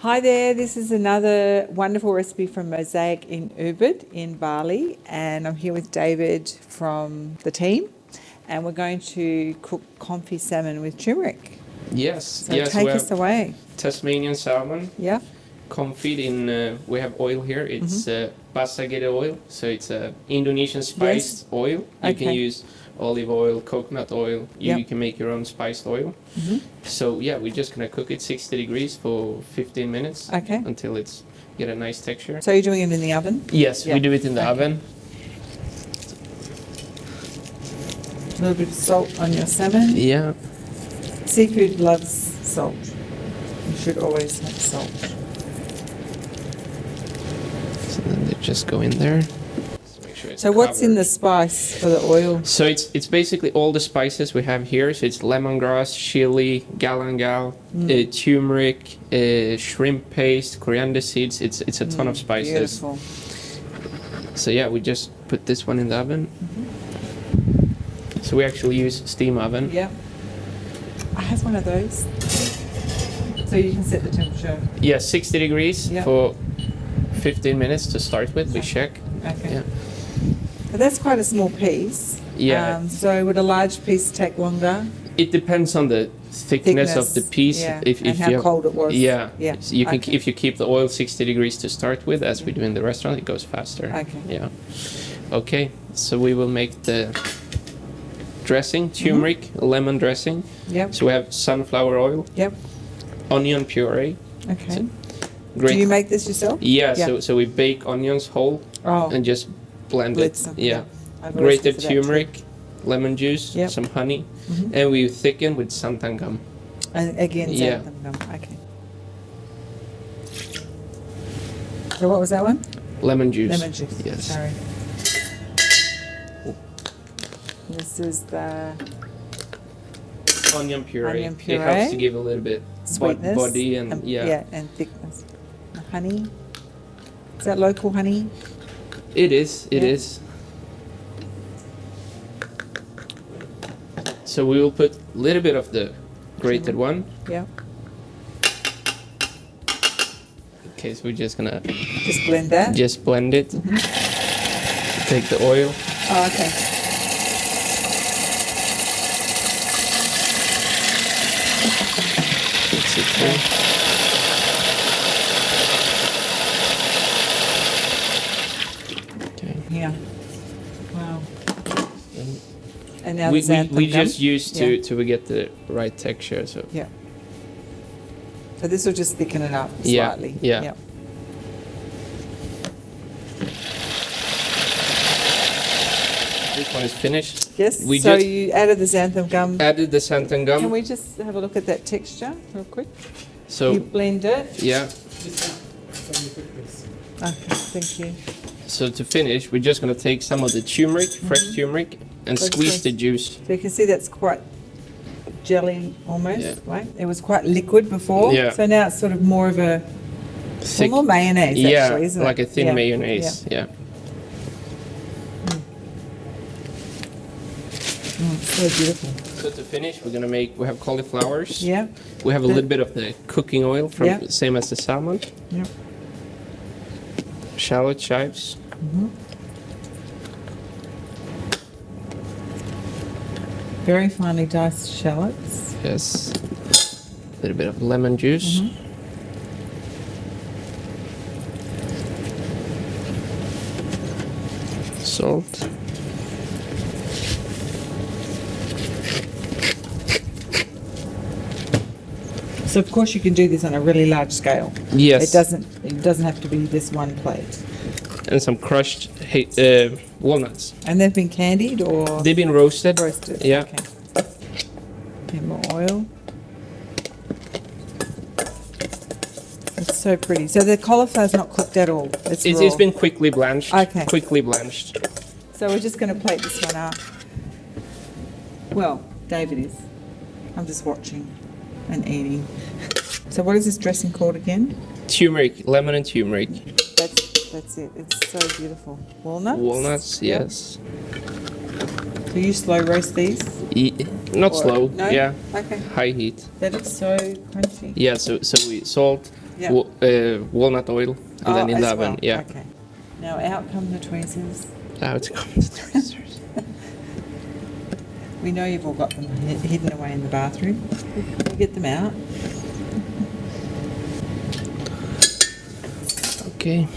Hi there, this is another wonderful recipe from Mozaic in Ubud in Bali, and I'm here with David from the team, and we're going to cook confit salmon with turmeric. Yes, So yes, take we us have away. Tasmanian salmon. Yeah. Confit in, we have oil here. It's basagede oil, so it's a Indonesian spiced oil. You can Okay. use olive oil, coconut oil. You Yep. can make your own spiced oil. So yeah, we're just gonna cook it 60 degrees for 15 minutes. Okay. Until it's get a nice texture. So you're doing it in the oven? Yes, Yeah. we do it in the Okay. oven. A little bit of salt on your salmon. Yeah. Seafood loves salt. You should always have salt. So then they just go in there. Just make sure it's So what's in covered. the spice for the oil? So it's basically all the spices we have here. So it's lemongrass, chili, galangal, turmeric, shrimp paste, coriander seeds. It's a ton of spices. Beautiful. So yeah, we just put this one in the oven. So we actually use steam oven. Yeah. I have one of those. So you can set the temperature. Yeah, 60 degrees Yeah. for 15 minutes to start with. We check. Okay. Yeah. But that's quite a small piece. Yeah. So would a large piece take longer? It depends on the thickness of the piece. Yeah. If and how you cold it was. Yeah. Yeah. So you can Okay. if you keep the oil 60 degrees to start with, as we do in the restaurant, it goes faster. Okay. Yeah. Okay. So we will make the dressing, turmeric, lemon dressing. Yep. So we have sunflower oil, Yep. onion puree. Okay. So Do great. you make this yourself? Yeah. Yeah. So we bake onions whole Oh. and just blend Blitz it. them, Yeah. I have a recipe Grated for that too. turmeric, lemon juice, Yep. some honey, Mhm. and we thicken with santan gum. And again, Yeah. xanthan gum. Okay. So what was that one? Lemon juice. Lemon juice. Yes. Sorry. This is the Onion puree. Onion It helps puree. to give a little bit sweetness. body and yeah. and thickness. The honey. Is that local honey? It is. It Yeah. is. So we will put a little bit of the grated one. Yeah. Okay, so we're just gonna Just blend that. just blend it. Take the oil. Oh, okay. Mix it through. Okay. Yeah. Wow. And And now we the xanthan we gum. just use to get the right texture. So Yeah. So this will just thicken it up Yeah, slightly. yeah. this one is finished. Yes. We so just- you added the xanthan gum. Added the santan gum. Can we just have a look at that texture real quick? So You blend it. yeah. Okay, thank you. So to finish, we're just gonna take some of the turmeric, fresh turmeric, and Fresh squeeze squeeze. the juice. So you can see that's quite jelly almost, Yeah. right? It was quite liquid before. Yeah. So now it's sort of more of a Thick, more mayonnaise yeah, actually, isn't like it? a thin Yeah. mayonnaise. Yeah. Oh, it's so beautiful. So to finish, we're gonna we have cauliflowers. Yeah. We have a The- little bit of the cooking oil from Yeah. same as the salmon. Yeah. Shallot chives. Very finely diced shallots. Yes. A little bit of lemon juice. Salt. So of course you can do this on a really large scale. Yes. It doesn't have to be this one plate. And some crushed walnuts. And they've been candied or They've been roasted. roasted. Yeah. Okay. And more oil. It's so pretty. So the cauliflower's not cooked at all. It's raw. It's been quickly blanched. Okay. Quickly blanched. So we're just going to plate this one up. Well, David is. I'm just watching and eating. So what is this dressing called again? Turmeric, lemon and turmeric. That's it. It's so beautiful. Walnuts? Walnuts, Yep. yes. Do you slow roast these? Not Or- slow. No? Yeah. Okay. High heat. That looks so crunchy. Yeah. So we salt, Yeah. walnut oil, and then in the as oven. well. Yeah. Okay. Now out come the tweezers. Now it's coming to tweezers. We know you've all got them hidden away in the bathroom. We'll get them out. Okay.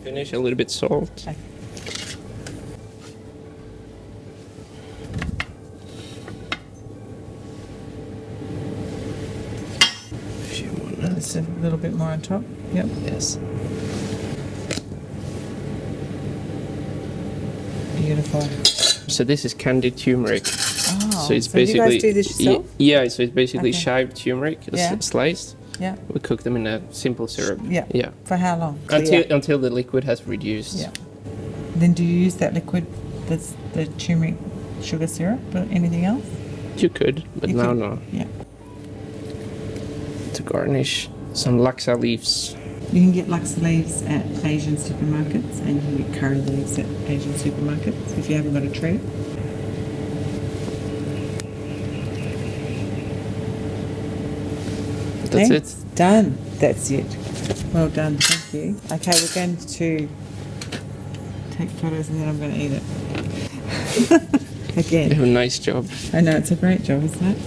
Finish a little bit salt. Okay. A few more nuts. Just a little bit more on top. Yep. Yes. Beautiful. So this is candied turmeric. Oh, So it's you basically guys do this yourself? yeah. So it's basically Okay. shaved turmeric, Yeah. sliced. Yeah. We cook them in a simple syrup. Yeah. Yeah. For how long? Until the liquid has reduced. Yeah. Then do you use that liquid, that's the turmeric sugar syrup, or anything else? You could, but You now could- no. Yeah. To garnish some laksa leaves. You can get laksa leaves at Asian supermarkets, and you can get curry leaves at Asian supermarkets if you haven't got a tree. That's Okay, it. Done. That's it. Well done. Thank you. Okay, we're going to take photos and then I'm going to eat it. You Again. have a nice job. I know, it's a great job, isn't it?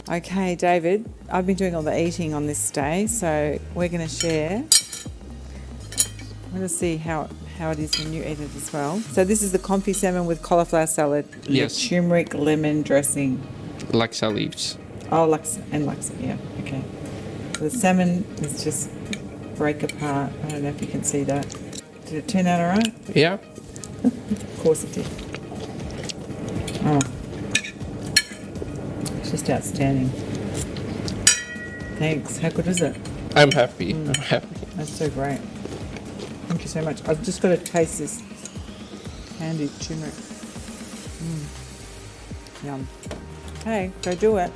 Okay, David, I've been doing all the eating on this day, so we're going to share. I'm going to see how it is when you eat it as well. So this is the confit salmon with cauliflower salad. Yes. The turmeric lemon dressing. Laksa leaves. Oh, laksa, yeah, okay. The salmon is just break apart. I don't know if you can see that. Did it turn out all right? Yeah. Of course it did. Oh. It's just outstanding. Thanks. How good is it? I'm happy. I'm happy. That's so great. Thank you so much. I've just got to taste this candied turmeric. Yum. Okay, go do it.